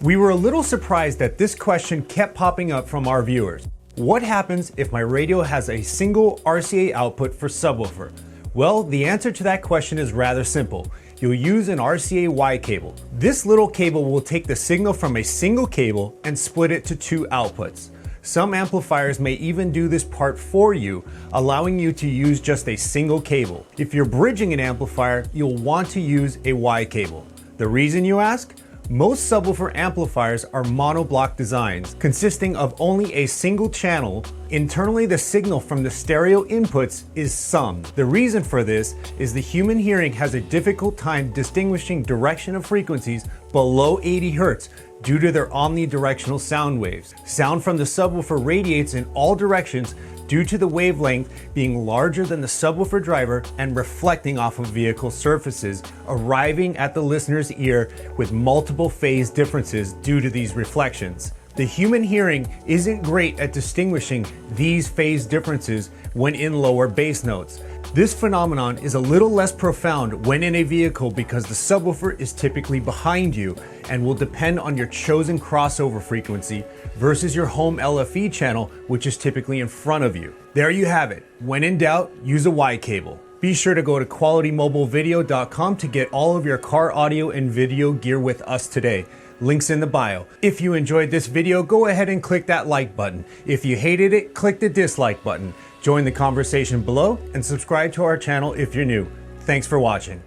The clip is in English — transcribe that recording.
We were a little surprised that this question kept popping up from our viewers. What happens if my radio has a single RCA output for subwoofer? Well, the answer to that question is rather simple. You'll use an RCA Y cable. This little cable will take the signal from a single cable and split it to two outputs. Some amplifiers may even do this part for you, allowing you to use just a single cable. If you're bridging an amplifier, you'll want to use a Y cable. The reason, you ask? Most subwoofer amplifiers are monoblock designs, consisting of only a single channel. Internally, the signal from the stereo inputs is summed. The reason for this is the human hearing has a difficult time distinguishing direction of frequencies below 80 Hz due to their omnidirectional sound waves. Sound from the subwoofer radiates in all directions due to the wavelength being larger than the subwoofer driver and reflecting off of vehicle surfaces, arriving at the listener's ear with multiple phase differences due to these reflections. The human hearing isn't great at distinguishing these phase differences when in lower bass notes. This phenomenon is a little less profound when in a vehicle because the subwoofer is typically behind you and will depend on your chosen crossover frequency versus your home LFE channel, which is typically in front of you. There you have it. When in doubt, use a Y cable. Be sure to go to qualitymobilevideo.com to get all of your car audio and video gear with us today. Links in the bio. If you enjoyed this video, go ahead and click that like button. If you hated it, click the dislike button. Join the conversation below and subscribe to our channel if you're new. Thanks for watching.